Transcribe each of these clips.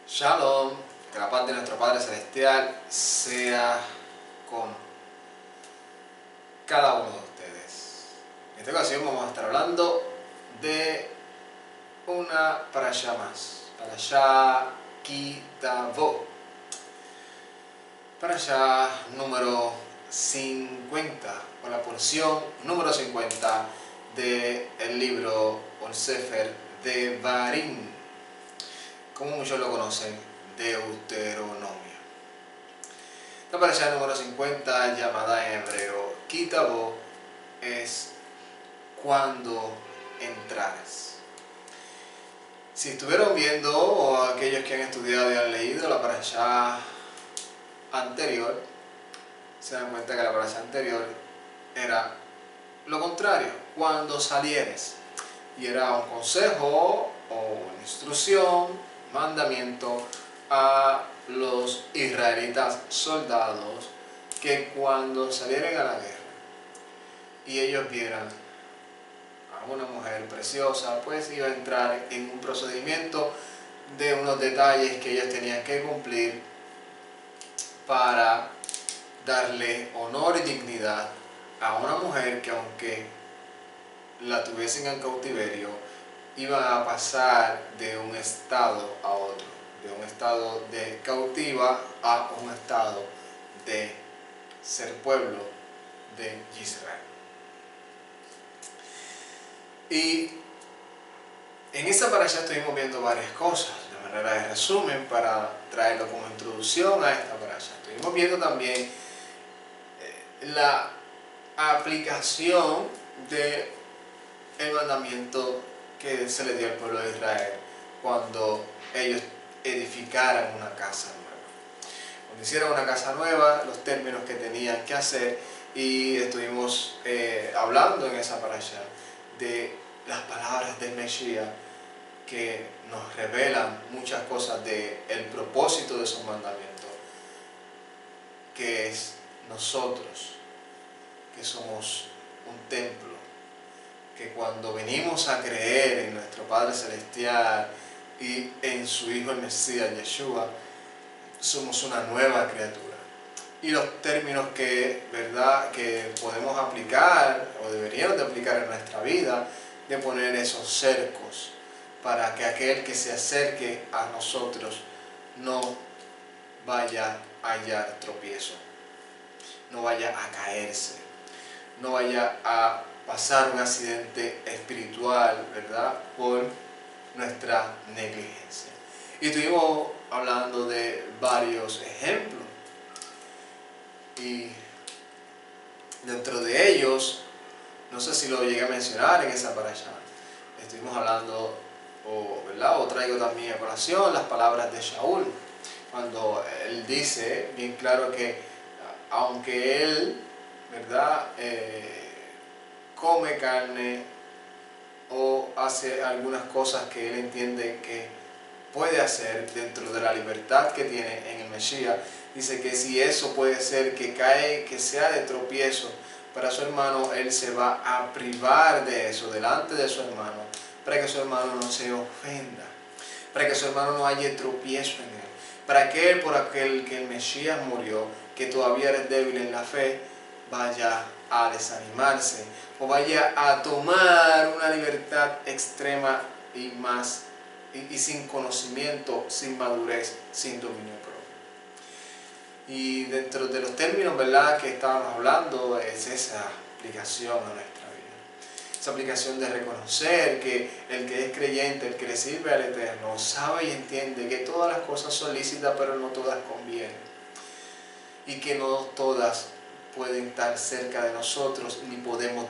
Shalom, que la paz de nuestro Padre Celestial sea con cada uno de ustedes. En esta ocasión vamos a estar hablando de una parashá más, parashá Kitavo, parashá número 50, o la porción número 50 del libro o el Sefer de Devarim, como muchos lo conocen, Deuteronomio. La parashá número 50, llamada en hebreo Kitavo, es cuando entrares. Si estuvieron viendo, o aquellos que han estudiado y han leído la parashá anterior, se dan cuenta que la parashá anterior era lo contrario, cuando salieres. Y era un consejo o una instrucción, mandamiento a los israelitas soldados que cuando salieran a la guerra y ellos vieran a una mujer preciosa, pues iba a entrar en un procedimiento de unos detalles que ellos tenían que cumplir para darle honor y dignidad a una mujer que, aunque la tuviesen en cautiverio, iba a pasar de un estado a otro, de un estado de cautiva a un estado de ser pueblo de Israel. Y en esta parashá estuvimos viendo varias cosas, de manera de resumen, para traerlo como introducción a esta parashá. Estuvimos viendo también la aplicación del mandamiento que se le dio al pueblo de Israel cuando ellos edificaran una casa nueva. Cuando hicieran una casa nueva, los términos que tenían que hacer, y estuvimos hablando en esa parashá de las palabras del Mesías que nos revelan muchas cosas del propósito de esos mandamientos, que es nosotros, que somos un templo, que cuando venimos a creer en nuestro Padre Celestial y en su Hijo el Mesías, Yeshua, somos una nueva criatura. Y los términos que podemos aplicar, o deberíamos de aplicar en nuestra vida, de poner esos cercos, para que aquel que se acerque a nosotros no vaya a hallar tropiezo, no vaya a caerse, no vaya a pasar un accidente espiritual, ¿verdad?, por nuestra negligencia. Y estuvimos hablando de varios ejemplos, y dentro de ellos, no sé si lo llegué a mencionar en esa parashá, estuvimos hablando, o traigo también a colación las palabras de Shaul, cuando él dice bien claro que aunque él, ¿verdad?, come carne o hace algunas cosas que él entiende que puede hacer dentro de la libertad que tiene en el Mesías, dice que si eso puede ser que sea de tropiezo para su hermano, él se va a privar de eso delante de su hermano, para que su hermano no se ofenda, para que su hermano no haya tropiezo en él, para que él, por aquel que el Mesías murió, que todavía eres débil en la fe, vaya a desanimarse o vaya a tomar una libertad extrema y sin conocimiento, sin madurez, sin dominio propio. Y dentro de los términos, ¿verdad?, que estábamos hablando, es esa aplicación a nuestra vida. Esa aplicación de reconocer que el que es creyente, el que le sirve al Eterno, sabe y entiende que todas las cosas son lícitas, pero no todas convienen. Y que no todas pueden estar cerca de nosotros, ni podemos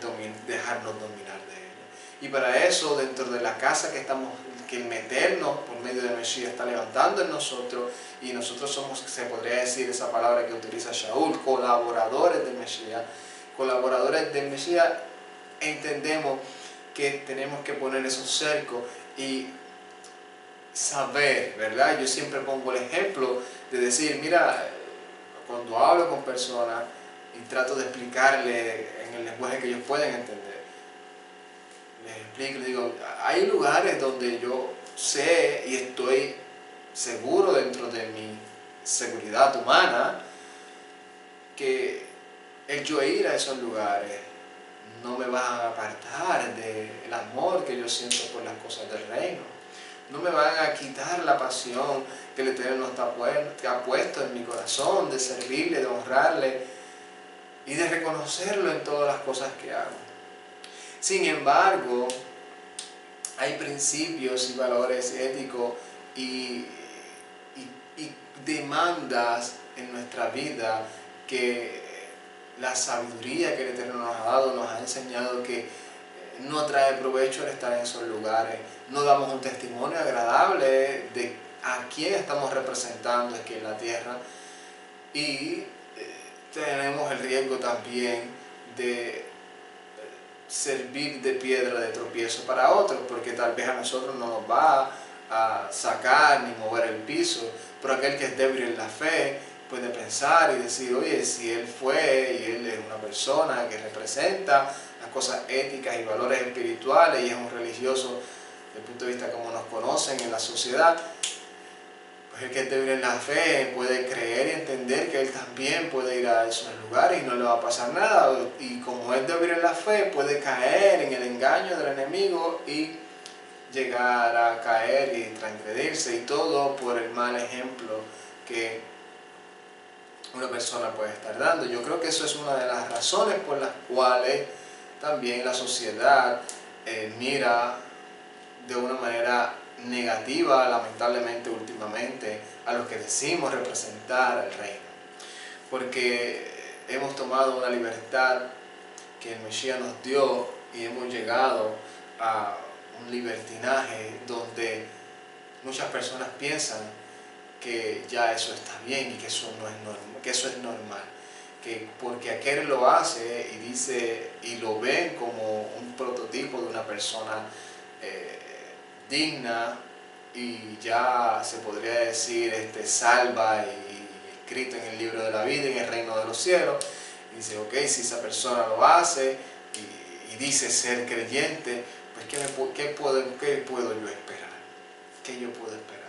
dejarnos dominar de ellas. Y para eso, dentro de la casa que el Eterno, por medio de Mesías, está levantando en nosotros, y nosotros somos, se podría decir esa palabra que utiliza Shaul, colaboradores del Mesías. Colaboradores del Mesías, entendemos que tenemos que poner esos cercos y saber, ¿verdad? Yo siempre pongo el ejemplo de decir, mira, cuando hablo con personas y trato de explicarle en el lenguaje que ellos pueden entender, les explico, les digo, hay lugares donde yo sé y estoy seguro dentro de mi seguridad humana, que el yo ir a esos lugares no me va a apartar del amor que yo siento por las cosas del reino. No me van a quitar la pasión que el Eterno ha puesto en mi corazón de servirle, de honrarle y de reconocerlo en todas las cosas que hago. Sin embargo, hay principios y valores éticos y demandas en nuestra vida que la sabiduría que el Eterno nos ha dado, nos ha enseñado que no trae provecho al estar en esos lugares. No damos un testimonio agradable de a quién estamos representando aquí en la tierra, y tenemos el riesgo también de servir de piedra de tropiezo para otros, porque tal vez a nosotros no nos va a sacar ni mover el piso, pero aquel que es débil en la fe puede pensar y decir, oye, si él fue y él es una persona que representa las cosas éticas y valores espirituales y es un religioso desde el punto de vista como nos conocen en la sociedad, pues el que es débil en la fe puede creer y entender que él también puede ir a esos lugares y no le va a pasar nada, y como es débil en la fe puede caer en el engaño del enemigo y llegar a caer y transgredirse, y todo por el mal ejemplo que una persona puede estar dando. Yo creo que eso es una de las razones por las cuales también la sociedad mira de una manera negativa, lamentablemente últimamente, a los que decimos representar al reino, porque hemos tomado una libertad que el Mesías nos dio y hemos llegado a un libertinaje donde muchas personas piensan que ya eso está bien y que eso no es normal, que eso es normal, que porque aquel lo hace y dice y lo ven como un prototipo de una persona digna y ya se podría decir salva y escrito en el libro de la vida, en el reino de los cielos, y dice, ok, si esa persona lo hace y dice ser creyente, pues ¿qué puedo yo esperar? ¿Qué yo puedo esperar?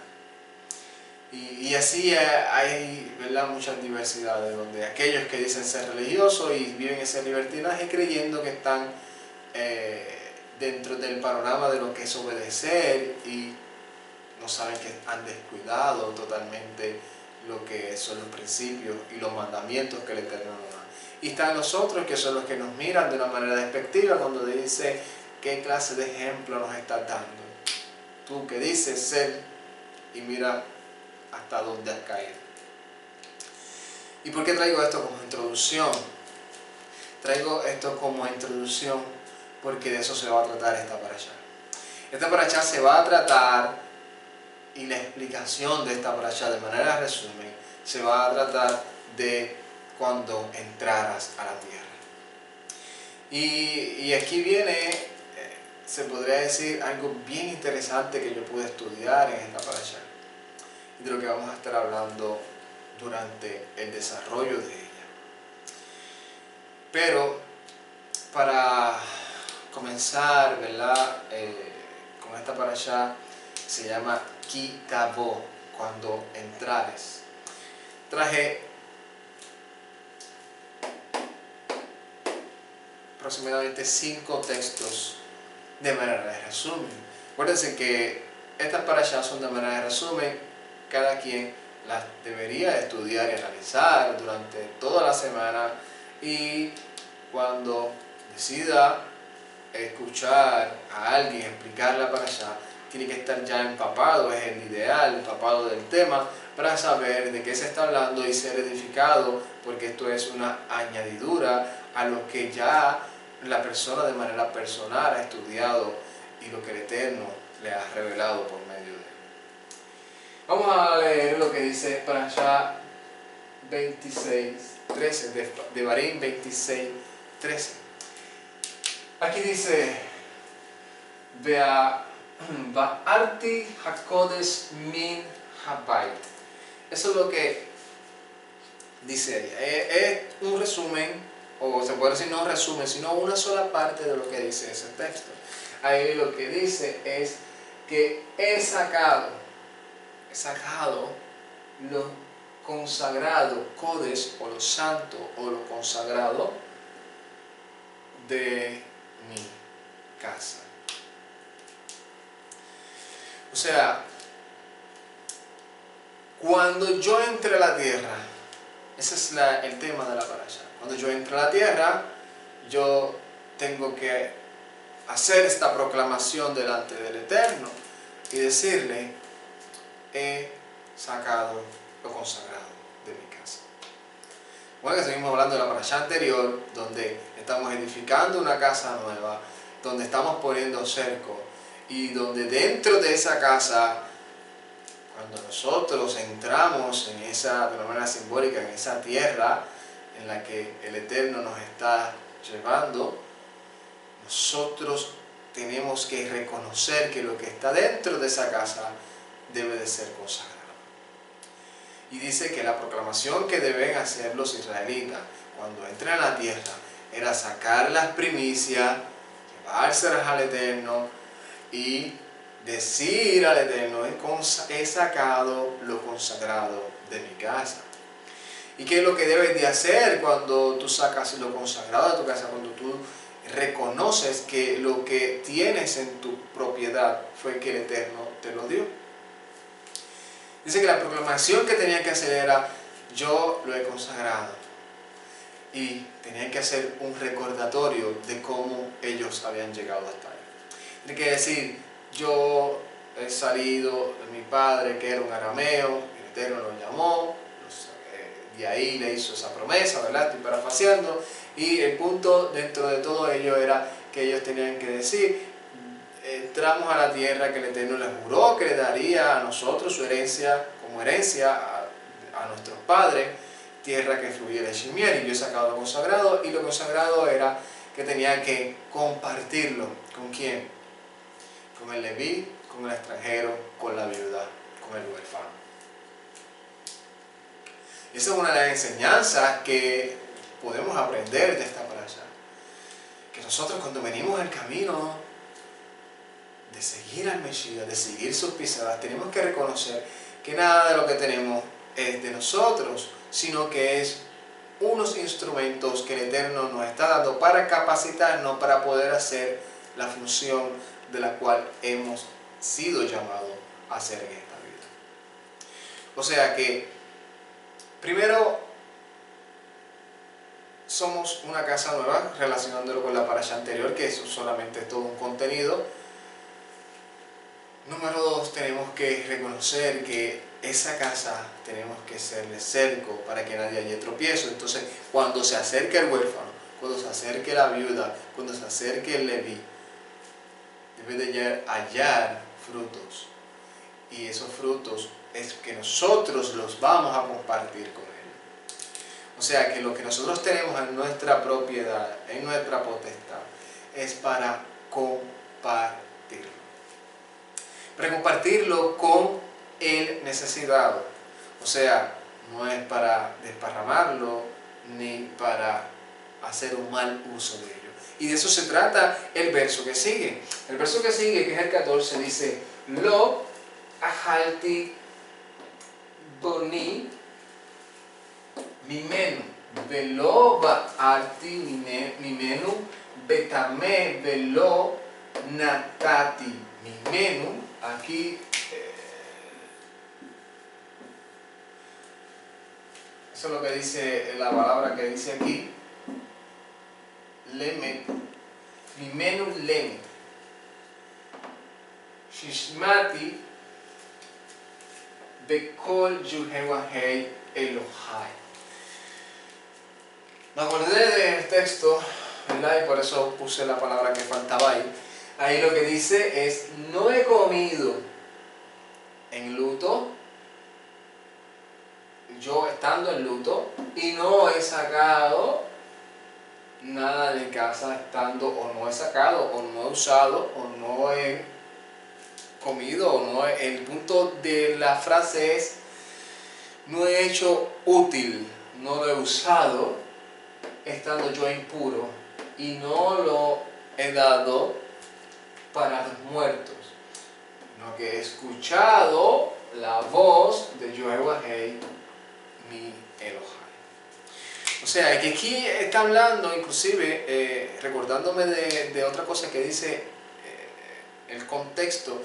Y así hay, ¿verdad?, muchas diversidades, donde aquellos que dicen ser religiosos y viven ese libertinaje creyendo que están dentro del panorama de lo que es obedecer, y no saben que han descuidado totalmente lo que son los principios y los mandamientos que el Eterno nos da. Y están los otros que son los que nos miran de una manera despectiva cuando dice, ¿qué clase de ejemplo nos estás dando? Tú que dices ser, y mira hasta dónde has caído. ¿Y por qué traigo esto como introducción? Traigo esto como introducción porque de eso se va a tratar esta parashá. Esta parashá se va a tratar, y la explicación de esta parashá de manera resumen, se va a tratar de cuando entraras a la tierra. Y aquí viene, se podría decir, algo bien interesante que yo pude estudiar en esta parashá, y de lo que vamos a estar hablando durante el desarrollo de ella. Pero para comenzar, ¿verdad?, con esta parashá, se llama Ki Tavo, cuando entrares. Traje aproximadamente 5 textos de manera de resumen. Acuérdense que estas parashás son de manera de resumen, cada quien las debería estudiar y analizar durante toda la semana, y cuando decida escuchar a alguien explicar la parashá, tiene que estar ya empapado, es el ideal, empapado del tema, para saber de qué se está hablando y ser edificado, porque esto es una añadidura a lo que ya la persona de manera personal ha estudiado y lo que el Eterno le ha revelado por medio de él. Vamos a leer lo que dice Parashá 26:13, de Devarim 26:13. Aquí dice, Va'arti hakodesh min habayit. Eso es lo que dice ahí. Es un resumen, o se puede decir no un resumen, sino una sola parte de lo que dice ese texto. Ahí lo que dice es que he sacado sacado lo consagrado, Kodesh, o lo santo, o lo consagrado de mi casa. O sea, cuando yo entre a la tierra, ese es el tema de la parasha. Cuando yo entro a la tierra, yo tengo que hacer esta proclamación delante del Eterno y decirle: he sacado lo consagrado de mi casa. Bueno, que seguimos hablando de la parasha anterior, donde estamos edificando una casa nueva, donde estamos poniendo cerco, y donde dentro de esa casa, cuando nosotros entramos en esa, de una manera simbólica, en esa tierra en la que el Eterno nos está llevando, nosotros tenemos que reconocer que lo que está dentro de esa casa debe de ser consagrado. Y dice que la proclamación que deben hacer los israelitas cuando entran a la tierra era sacar las primicias, llevárselas al Eterno y decir al Eterno: he sacado lo consagrado de mi casa. ¿Y qué es lo que debes de hacer cuando tú sacas lo consagrado de tu casa? Cuando tú reconoces que lo que tienes en tu propiedad fue que el Eterno te lo dio. Dice que la proclamación que tenían que hacer era: yo lo he consagrado. Y tenían que hacer un recordatorio de cómo ellos habían llegado hasta ahí. Tiene que decir: yo he salido de mi padre, que era un arameo, el Eterno lo llamó, de ahí le hizo esa promesa, ¿verdad? Estoy parafraseando. Y el punto dentro de todo ello era que ellos tenían que decir: entramos a la tierra que el Eterno les juró que le daría a nosotros su herencia, como herencia a nuestros padres, tierra que fluye leche y miel, y yo he sacado lo consagrado. Y lo consagrado era que tenía que compartirlo. ¿Con quién? Con el leví, con el extranjero, con la viuda, con el huérfano. Esa es una de las enseñanzas que podemos aprender de esta parasha. Que nosotros, cuando venimos al camino de seguir al Mesías, de seguir sus pisadas, tenemos que reconocer que nada de lo que tenemos es de nosotros, sino que es unos instrumentos que el Eterno nos está dando para capacitarnos para poder hacer la función de la cual hemos sido llamados a hacer en esta vida. O sea que, primero, somos una casa nueva, relacionándolo con la parasha anterior, que eso solamente es todo un contenido. Número 2, tenemos que reconocer que esa casa tenemos que serle cerco para que nadie haya tropiezo. Entonces, cuando se acerque el huérfano, cuando se acerque la viuda, cuando se acerque el leví, debe de hallar frutos. Y esos frutos es que nosotros los vamos a compartir con él. O sea que lo que nosotros tenemos en nuestra propiedad, en nuestra potestad, es para compartirlo. Para compartirlo con el necesitado. O sea, no es para desparramarlo ni para hacer un mal uso de ello. Y de eso se trata el verso que sigue. El verso que sigue, que es el 14, dice: Lo ahalti boni mimenu, velo ba'arti mimenu, betame velo natati mimenu. Aquí eso es lo que dice la palabra que dice aquí, lemet, mimenu lemet, shishmati bekol yuhewahei Elohai. Me acordé del texto, ¿verdad? Y por eso puse la palabra que faltaba ahí. Ahí lo que dice es: no he comido en luto, yo estando en luto, y no he sacado nada de casa estando, o no he sacado, o no he usado, o no he comido, o no he, el punto de la frase es: no he hecho útil, no lo he usado estando yo impuro, y no lo he dado para los muertos, sino que he escuchado la voz de Yohevahei, mi Elohai. O sea, que aquí está hablando, inclusive, recordándome de otra cosa que dice el contexto,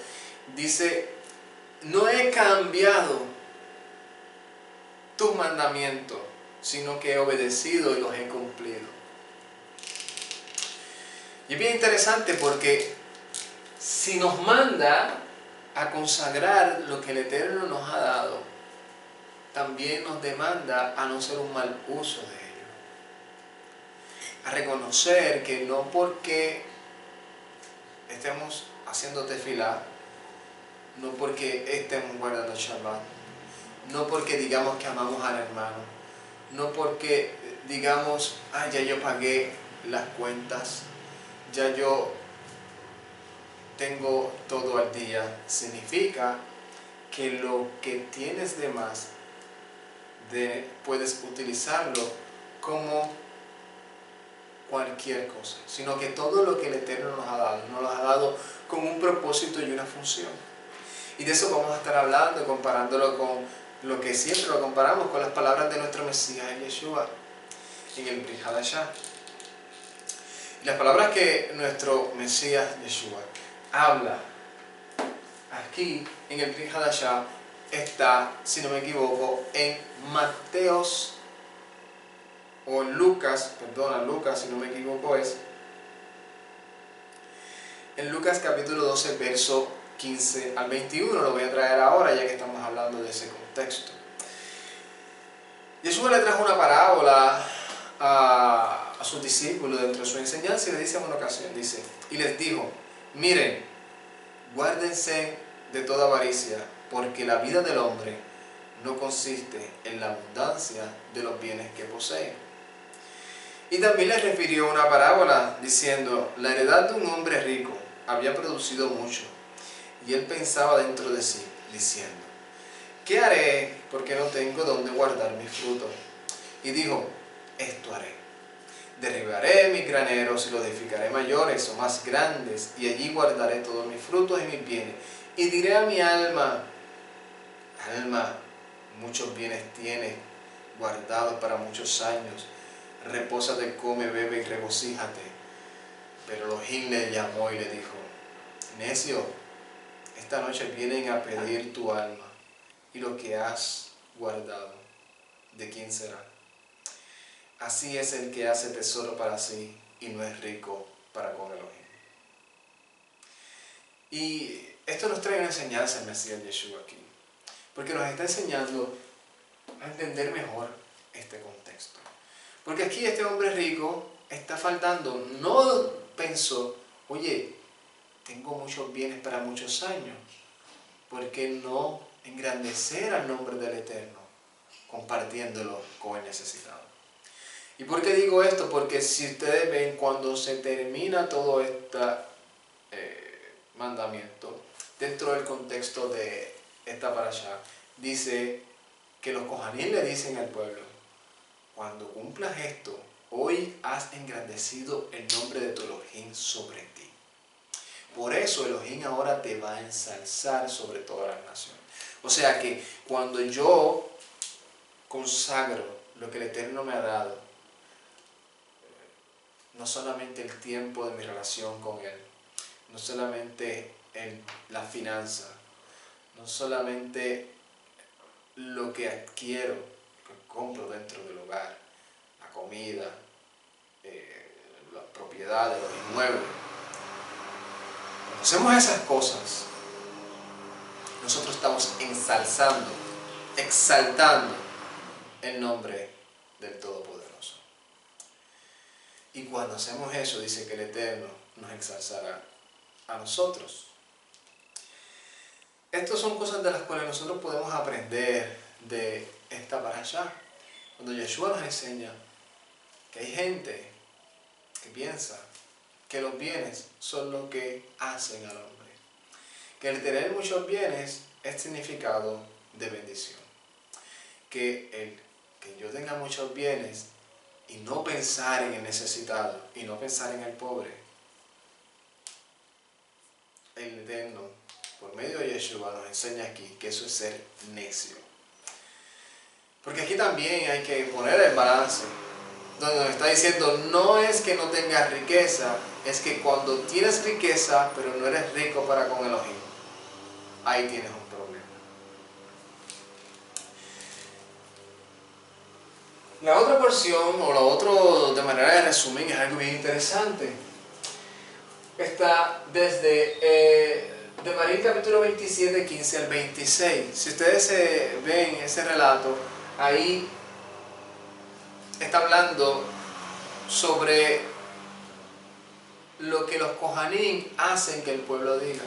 dice, no he cambiado tus mandamientos, sino que he obedecido y los he cumplido. Y es bien interesante porque si nos manda a consagrar lo que el Eterno nos ha dado, también nos demanda a no hacer un mal uso de ello. A reconocer que no porque estemos haciendo tefilá, no porque estemos guardando Shabbat, no porque digamos que amamos al hermano, no porque digamos, ya yo pagué las cuentas, ya yo tengo todo al día, significa que lo que tienes de más puedes utilizarlo como cualquier cosa, sino que todo lo que el Eterno nos lo ha dado con un propósito y una función. Y de eso vamos a estar hablando, comparándolo con lo que siempre lo comparamos con las palabras de nuestro Mesías Yeshua en el Brit Hadashah. Y las palabras que nuestro Mesías Yeshua habla aquí en el Brit Hadashah está, si no me equivoco, en Mateos o Lucas, si no me equivoco es en Lucas capítulo 12, verso 15 al 21, lo voy a traer ahora ya que estamos hablando de ese contexto. Jesús le trajo una parábola a sus discípulos dentro de su enseñanza y le dice en una ocasión, dice, y les dijo, miren, guárdense de toda avaricia, porque la vida del hombre no consiste en la abundancia de los bienes que posee. Y también les refirió una parábola diciendo, la heredad de un hombre rico había producido mucho, y él pensaba dentro de sí, diciendo, ¿qué haré porque no tengo donde guardar mis frutos? Y dijo, esto haré. Derribaré mis graneros y los edificaré mayores o más grandes, y allí guardaré todos mis frutos y mis bienes. Y diré a mi alma, alma, muchos bienes tienes guardados para muchos años. Repósate, come, bebe y regocíjate. Pero Elohim le llamó y le dijo, necio, esta noche vienen a pedir tu alma, y lo que has guardado, ¿de quién será? Así es el que hace tesoro para sí y no es rico para con Elohim. Y esto nos trae una enseñanza el Mesías Yeshua aquí, porque nos está enseñando a entender mejor este contexto. Porque aquí este hombre rico está faltando, no pensó, oye, tengo muchos bienes para muchos años, ¿por qué no engrandecer al nombre del Eterno compartiéndolo con el necesitado? ¿Y por qué digo esto? Porque si ustedes ven, cuando se termina todo este mandamiento, dentro del contexto de esta parashá, dice que los Kohanim le dicen al pueblo, cuando cumplas esto, hoy has engrandecido el nombre de tu Elohim sobre ti. Por eso Elohim ahora te va a ensalzar sobre todas las naciones. O sea que cuando yo consagro lo que el Eterno me ha dado, no solamente el tiempo de mi relación con Él, no solamente la finanza, no solamente lo que adquiero, que compro dentro del hogar, la comida, las propiedades, los inmuebles. Cuando hacemos esas cosas, nosotros estamos ensalzando, exaltando el nombre del Todopoderoso. Y cuando hacemos eso, dice que el Eterno nos exalzará a nosotros. Estas son cosas de las cuales nosotros podemos aprender de esta parashá. Cuando Yeshua nos enseña que hay gente que piensa que los bienes son lo que hacen al hombre. Que el tener muchos bienes es significado de bendición. Que yo tenga muchos bienes y no pensar en el necesitado y no pensar en el pobre, el Eterno por medio de Yeshua, nos enseña aquí que eso es ser necio. Porque aquí también hay que poner el balance, donde nos está diciendo, no es que no tengas riqueza, es que cuando tienes riqueza, pero no eres rico para con Elohim, ahí tienes un problema. La otra porción, o lo otro de manera de resumen, es algo bien interesante. Está desde Devarim capítulo 27, 15 al 26. Si ustedes ven ese relato, ahí está hablando sobre lo que los Kohanim hacen que el pueblo diga.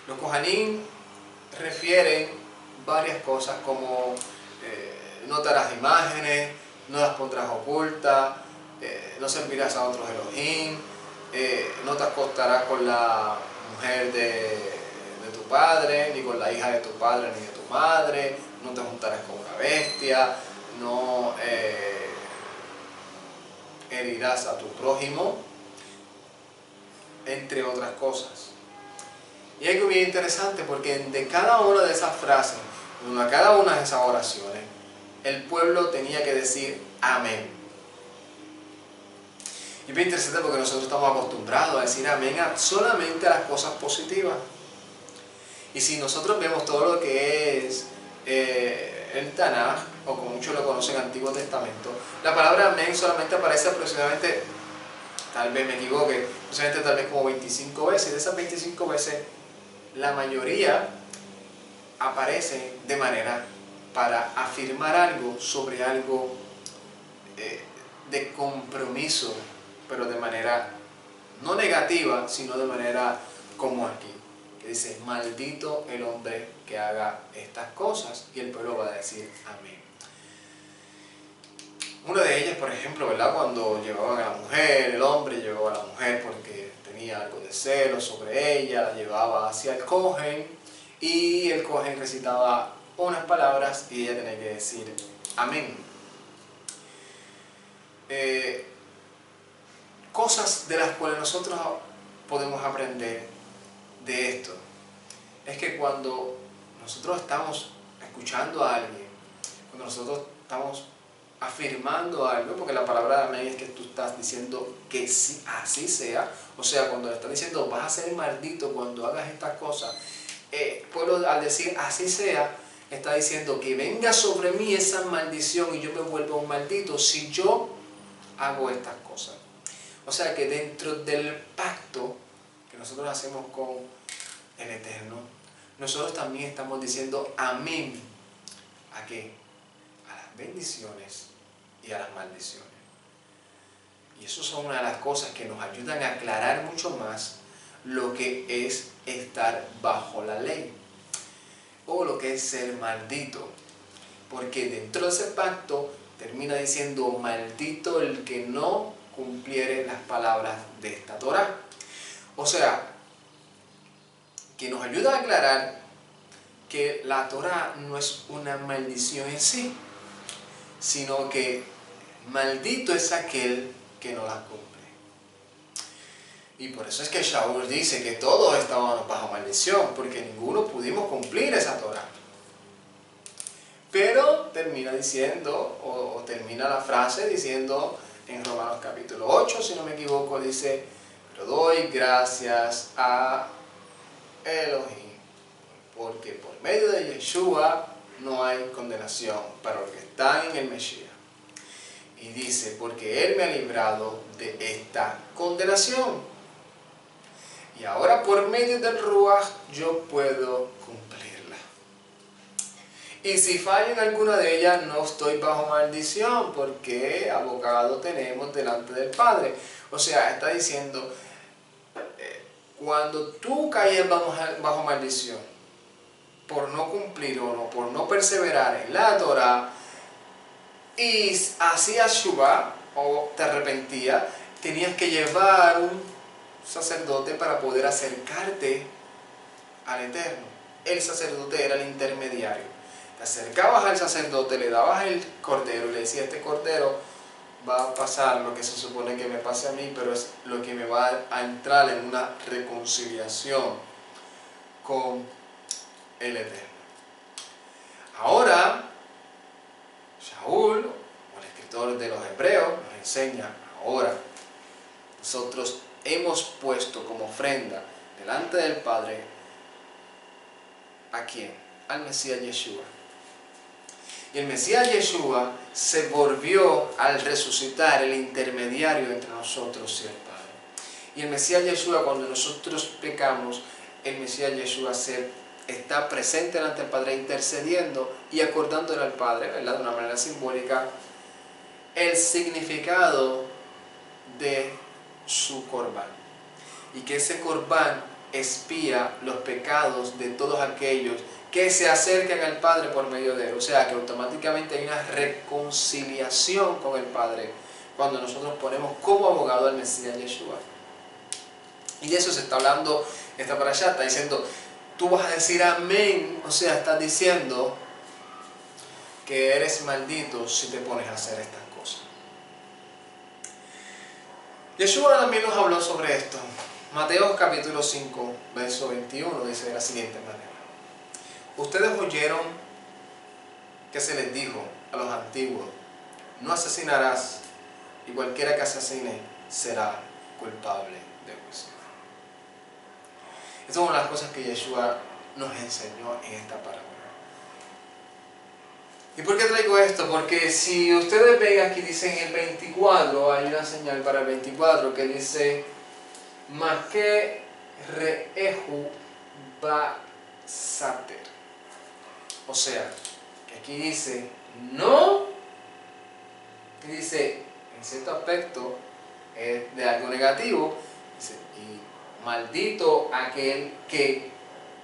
Los Kohanim refieren varias cosas como no te harás imágenes, no las pondrás ocultas, no servirás a otros Elohim, no te acostarás con la mujer de tu padre, ni con la hija de tu padre ni de tu madre, no te juntarás con una bestia, no herirás a tu prójimo, entre otras cosas. Y algo bien interesante, porque de cada una de esas frases, de cada una de esas oraciones, el pueblo tenía que decir amén. Y es bien interesante porque nosotros estamos acostumbrados a decir amén solamente a las cosas positivas. Y si nosotros vemos todo lo que es el Tanaj, o como muchos lo conocen, Antiguo Testamento, la palabra amén solamente aparece aproximadamente, tal vez me equivoque, aproximadamente tal vez como 25 veces. De esas 25 veces, la mayoría aparece de manera para afirmar algo sobre algo de compromiso, pero de manera no negativa, sino de manera como aquí, que dice, maldito el hombre que haga estas cosas, y el pueblo va a decir amén. Una de ellas, por ejemplo, ¿verdad? Cuando llevaban a la mujer, el hombre llevaba a la mujer porque tenía algo de celo sobre ella, la llevaba hacia el Cohen, y el Cohen recitaba unas palabras y ella tenía que decir amén. Cosas de las cuales nosotros podemos aprender de esto es que cuando nosotros estamos escuchando a alguien, cuando nosotros estamos afirmando algo, porque la palabra de amén es que tú estás diciendo que sí, así sea, o sea, cuando le estás diciendo vas a ser maldito cuando hagas estas cosas, pueblo al decir así sea, está diciendo que venga sobre mí esa maldición y yo me vuelvo un maldito si yo hago estas cosas. O sea que dentro del pacto que nosotros hacemos con el Eterno, nosotros también estamos diciendo amén. ¿A qué? A las bendiciones y a las maldiciones. Y eso son una de las cosas que nos ayudan a aclarar mucho más lo que es estar bajo la ley, o lo que es ser maldito. Porque dentro de ese pacto termina diciendo, maldito el que no cumpliere las palabras de esta Torá. O sea, que nos ayuda a aclarar que la Torá no es una maldición en sí, sino que maldito es aquel que no la cumple. Y por eso es que Shaul dice que todos estábamos bajo maldición, porque ninguno pudimos cumplir esa Torá. Pero termina diciendo, o termina la frase diciendo en Romanos capítulo 8, si no me equivoco, dice, pero doy gracias a Elohim, porque por medio de Yeshua no hay condenación para los que están en el Mesías. Y dice, porque Él me ha librado de esta condenación. Y ahora por medio del Ruach yo puedo cumplirla. Y si fallo en alguna de ellas, no estoy bajo maldición, porque abogado tenemos delante del Padre. O sea, está diciendo, cuando tú caes bajo maldición, por no cumplir o no, por no perseverar en la Torah, y hacías shuvá, o te arrepentías, tenías que llevar un sacerdote para poder acercarte al Eterno. El sacerdote era el intermediario. Te acercabas al sacerdote, le dabas el cordero y le decías, este cordero va a pasar lo que se supone que me pase a mí, pero es lo que me va a entrar en una reconciliación con el Eterno. Ahora, Shaul, o el escritor de los Hebreos, nos enseña ahora, nosotros hemos puesto como ofrenda delante del Padre, ¿a quién? Al Mesías Yeshua. Y el Mesías Yeshua se volvió al resucitar el intermediario entre nosotros y el Padre. Y el Mesías Yeshua, cuando nosotros pecamos, el Mesías Yeshua está presente delante del Padre, intercediendo y acordándole al Padre, ¿verdad?, de una manera simbólica, el significado de su corbán. Y que ese corbán expía los pecados de todos aquellos que se acercan al Padre por medio de él. O sea que automáticamente hay una reconciliación con el Padre cuando nosotros ponemos como abogado al Mesías Yeshua. Y de eso se está hablando esta parashá. Está diciendo, tú vas a decir amén. O sea, estás diciendo que eres maldito si te pones a hacer estas cosas. Yeshua también nos habló sobre esto. Mateo capítulo 5, verso 21 dice de la siguiente manera: ustedes oyeron que se les dijo a los antiguos, no asesinarás, y cualquiera que asesine será culpable de juicio. Esta es una de las cosas que Yeshua nos enseñó en esta parábola. ¿Y por qué traigo esto? Porque si ustedes ven aquí, dice en el 24, hay una señal para el 24 que dice, Maque Reehu Basater. O sea, que aquí dice, no, que dice, en cierto aspecto, de algo negativo, dice, y maldito aquel que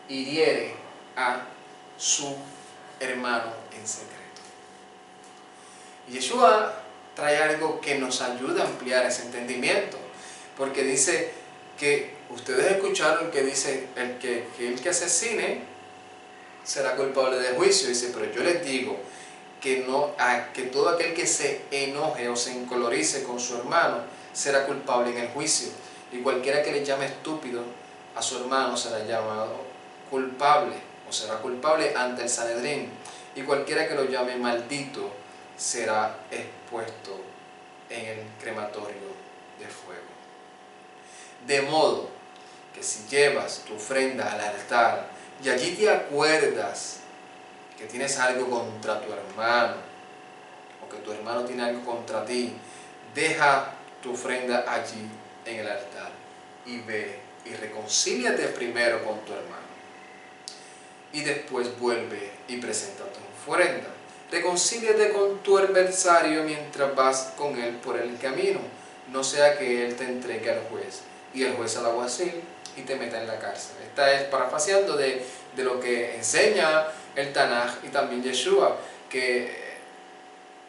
hiriere a su hermano en secreto. Y Yeshua trae algo que nos ayuda a ampliar ese entendimiento, porque dice que ustedes escucharon que dice el que asesine será culpable de juicio. Dice, pero yo les digo que todo aquel que se enoje o se encolorice con su hermano será culpable en el juicio. Y cualquiera que le llame estúpido a su hermano será llamado culpable, o será culpable ante el Sanedrín. Y cualquiera que lo llame maldito será expuesto en el crematorio de fuego. De modo que si llevas tu ofrenda al altar y allí te acuerdas que tienes algo contra tu hermano, o que tu hermano tiene algo contra ti, deja tu ofrenda allí en el altar y ve y reconcíliate primero con tu hermano. Y después vuelve y presenta tu ofrenda. Reconcíliate con tu adversario mientras vas con él por el camino, no sea que él te entregue al juez y el juez al alguacil y te meta en la cárcel. Esta es parafraseando de lo que enseña el Tanaj y también Yeshua, que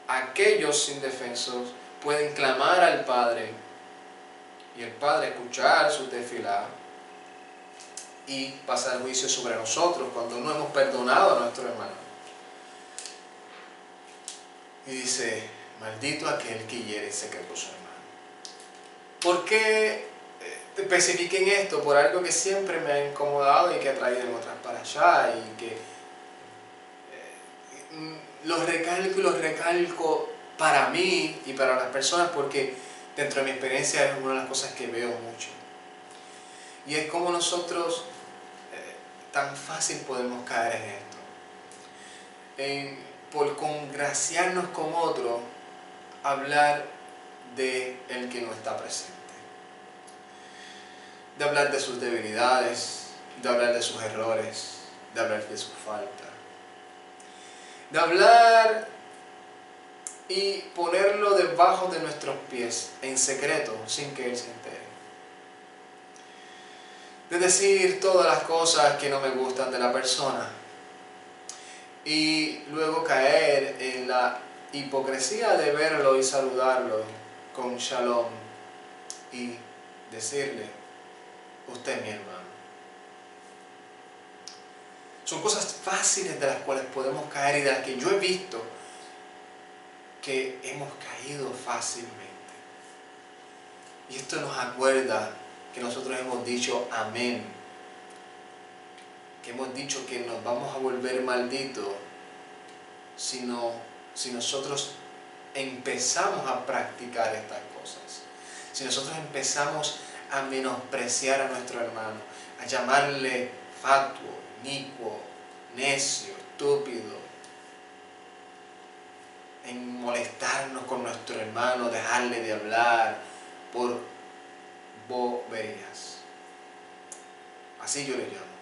aquellos indefensos pueden clamar al Padre y el Padre escuchar su tefilá y pasar juicio sobre nosotros cuando no hemos perdonado a nuestro hermano. Y dice, maldito aquel que hiere en secreto a su hermano. ¿Por qué especifiquen esto? Por algo que siempre me ha incomodado y que he traído en otras parashá y que los recalco para mí y para las personas, porque dentro de mi experiencia es una de las cosas que veo mucho. Y es como nosotros tan fácil podemos caer en esto. Por congraciarnos con otro, hablar de el que no está presente. De hablar de sus debilidades, de hablar de sus errores, de hablar de su falta. De hablar y ponerlo debajo de nuestros pies, en secreto, sin que él se entere. De decir todas las cosas que no me gustan de la persona. Y luego caer en la hipocresía de verlo y saludarlo con shalom y decirle, usted es mi hermano. Son cosas fáciles de las cuales podemos caer y de las que yo he visto que hemos caído fácilmente. Y esto nos acuerda que nosotros hemos dicho amén que hemos dicho que nos vamos a volver malditos si nosotros empezamos a practicar estas cosas. Si nosotros empezamos a menospreciar a nuestro hermano, a llamarle fatuo, inicuo, necio, estúpido, en molestarnos con nuestro hermano, dejarle de hablar por boberías. Así yo le llamo.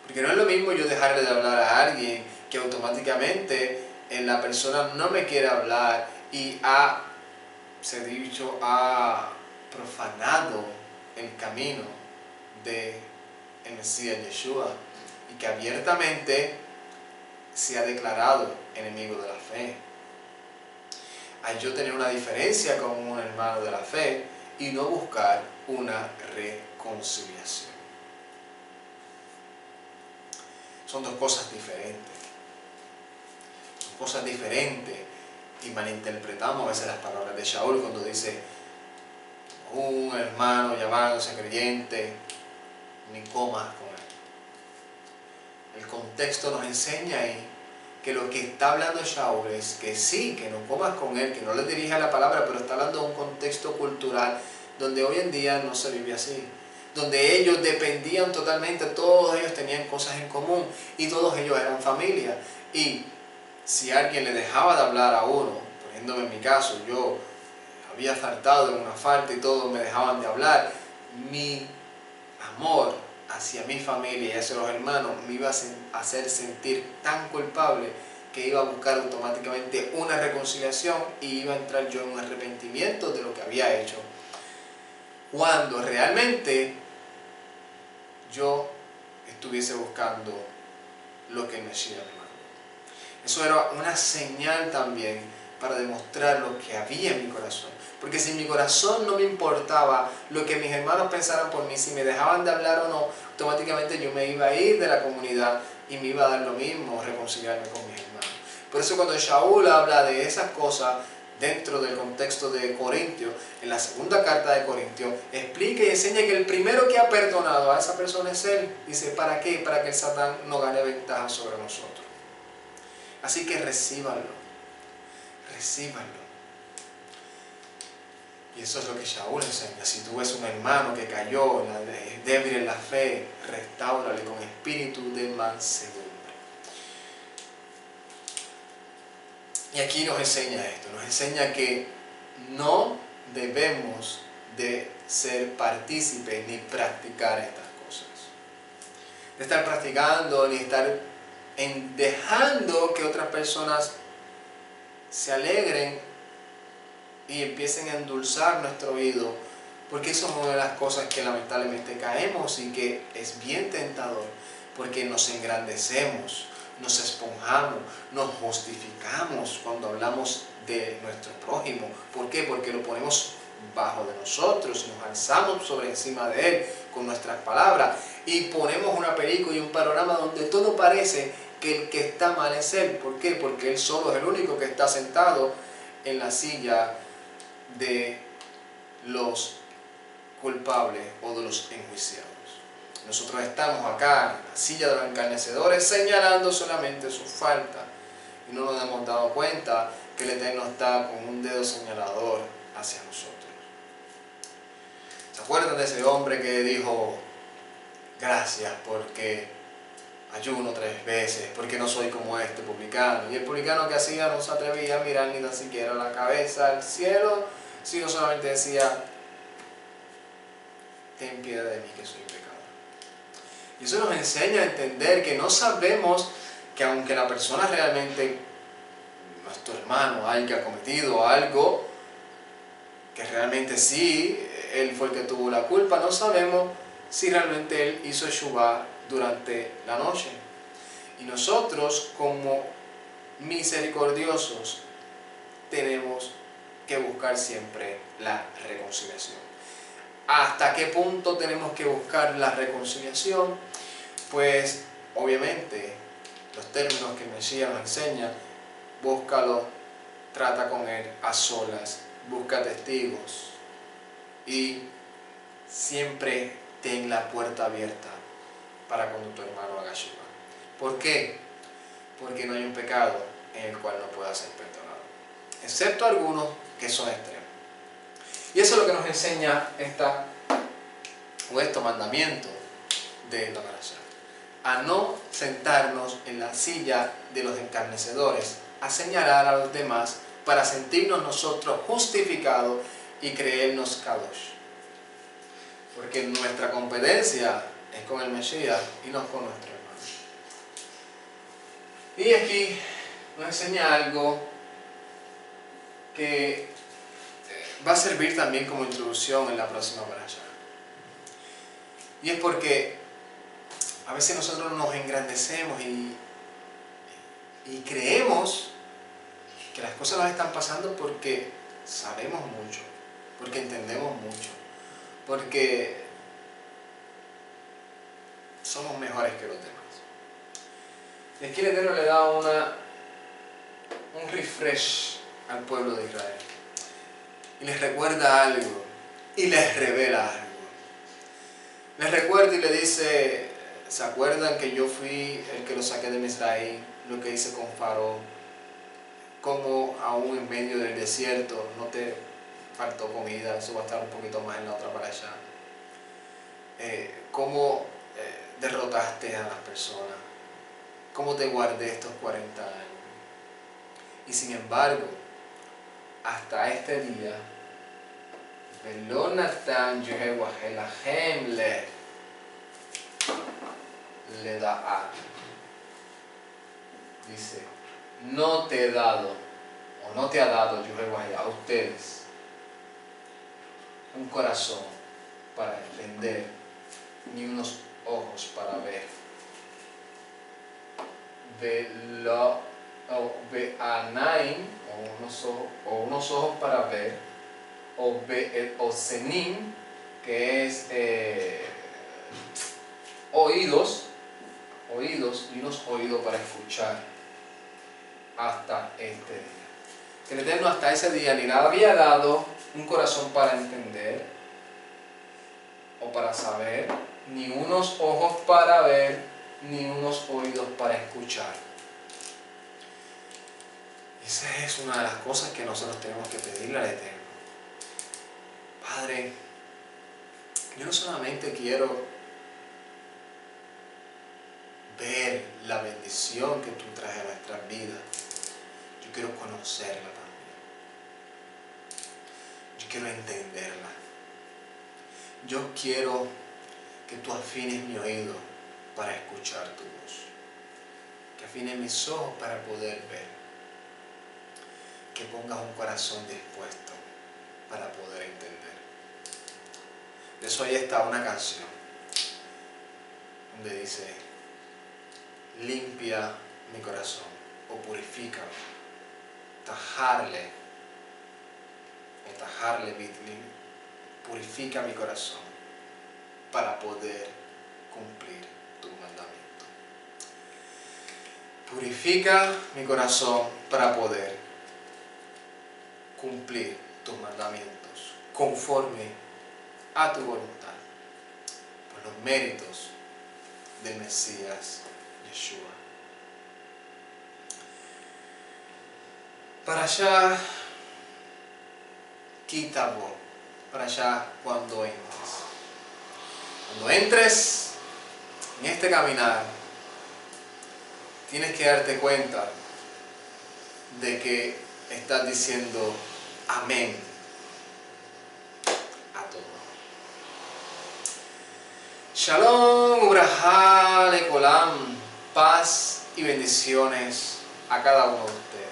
Porque no es lo mismo yo dejarle de hablar a alguien que automáticamente la persona no me quiere hablar y ha profanado el camino del Mesías Yeshua y que abiertamente se ha declarado enemigo de la fe. Al yo tener una diferencia con un hermano de la fe y no buscar una reconciliación. Son dos cosas diferentes. Son cosas diferentes y malinterpretamos a veces las palabras de Shaul cuando dice un hermano llamándose creyente, ni comas con él. El contexto nos enseña ahí que lo que está hablando Shaul es que sí, que no comas con él, que no le dirija la palabra, pero está hablando de un contexto cultural donde hoy en día no se vive así. Donde ellos dependían totalmente, todos ellos tenían cosas en común y todos ellos eran familia. Y si alguien le dejaba de hablar a uno, poniéndome en mi caso, yo había faltado en una falta y todos me dejaban de hablar, mi amor hacia mi familia y hacia los hermanos me iba a hacer sentir tan culpable que iba a buscar automáticamente una reconciliación y iba a entrar yo en un arrepentimiento de lo que había hecho. Cuando realmente yo estuviese buscando lo que el Mesías me mandó. Eso era una señal también para demostrar lo que había en mi corazón. Porque si en mi corazón no me importaba lo que mis hermanos pensaran por mí, si me dejaban de hablar o no, automáticamente yo me iba a ir de la comunidad y me iba a dar lo mismo, reconciliarme con mis hermanos. Por eso cuando Shaul habla de esas cosas dentro del contexto de Corintios, en la segunda carta de Corintios, explica y enseña que el primero que ha perdonado a esa persona es él. Dice, ¿para qué? Para que el Satán no gane ventaja sobre nosotros. Así que recíbanlo. Y eso es lo que Shaul enseña. Si tú ves un hermano que cayó, débil en la fe, restáurale con espíritu de mansedumbre. Y aquí nos enseña esto, nos enseña que no debemos de ser partícipes ni practicar estas cosas. De estar practicando ni estar dejando que otras personas se alegren y empiecen a endulzar nuestro oído, porque eso es una de las cosas que lamentablemente caemos y que es bien tentador, porque nos engrandecemos, nos esponjamos, nos justificamos cuando hablamos de nuestro prójimo. ¿Por qué? Porque lo ponemos bajo de nosotros y nos alzamos sobre encima de él con nuestras palabras y ponemos una película y un panorama donde todo parece que el que está mal es él. ¿Por qué? Porque él solo es el único que está sentado en la silla de los culpables o de los enjuiciados. Nosotros estamos acá en la silla de los encarnecedores señalando solamente su falta y no nos hemos dado cuenta que el Eterno está con un dedo señalador hacia nosotros. ¿Se acuerdan de ese hombre que dijo, gracias porque ayuno 3 veces, porque no soy como este publicano? Y el publicano que hacía no se atrevía a mirar ni tan siquiera la cabeza al cielo, sino solamente decía, ten piedad de mí que soy pecador. Y eso nos enseña a entender que no sabemos que aunque la persona realmente, nuestro hermano, haya cometido algo, que realmente sí, él fue el que tuvo la culpa, no sabemos si realmente él hizo Shuvá durante la noche. Y nosotros, como misericordiosos, tenemos que buscar siempre la reconciliación. ¿Hasta qué punto tenemos que buscar la reconciliación? Pues obviamente los términos que el Mesías nos enseña, búscalo, trata con él a solas, busca testigos y siempre ten la puerta abierta para cuando tu hermano haga Shuvah. ¿Por qué? Porque no hay un pecado en el cual no pueda ser perdonado, excepto algunos que son extremos. Y eso es lo que nos enseña estos mandamientos de la parashá. A no sentarnos en la silla de los escarnecedores, a señalar a los demás para sentirnos nosotros justificados y creernos kadosh. Porque nuestra competencia es con el Mesías y no con nuestro hermano. Y aquí nos enseña algo que va a servir también como introducción en la próxima parashá. Y es porque a veces nosotros nos engrandecemos y creemos que las cosas nos están pasando porque sabemos mucho, porque entendemos mucho, porque somos mejores que los demás. Y aquí el Eterno le da un refresh al pueblo de Israel. Y les recuerda algo, y les revela algo. Les recuerda y le dice, ¿se acuerdan que yo fui el que los saqué de Misraim? Lo que hice con Faraón, como aún en medio del desierto no te faltó comida, eso va a estar un poquito más en la otra parashá. Cómo derrotaste a las personas, cómo te guardé estos 40 años. Y sin embargo, hasta este día, Velo natan Yehová Elachem le da. Dice, no te he dado, o no te ha dado Yehová a ustedes un corazón para entender, ni unos ojos para ver. Ve'anaim, o unos ojos para ver, o senim, que es oídos, y unos oídos para escuchar hasta este día. Que el Eterno hasta ese día ni le había dado un corazón para entender o para saber, ni unos ojos para ver, ni unos oídos para escuchar. Esa es una de las cosas que nosotros tenemos que pedirle al Eterno. Padre, yo no solamente quiero ver la bendición que tú traes a nuestras vidas, yo quiero conocerla también. Yo quiero entenderla. Yo quiero que tú afines mi oído para escuchar tu voz, que afines mis ojos para poder ver, que pongas un corazón dispuesto para poder entender. De eso ahí está una canción donde dice, limpia mi corazón o purifícame, tajarle bitlim, purifica mi corazón para poder cumplir tu mandamiento. Purifica mi corazón para poder cumplir tus mandamientos conforme a tu voluntad, por los méritos del Mesías Yeshua. Parashá Ki Tavo, parashá cuando entres. Cuando entres en este caminar, tienes que darte cuenta de que estás diciendo amén a todo. Shalom, ubrajá, lekolam, paz y bendiciones a cada uno de ustedes.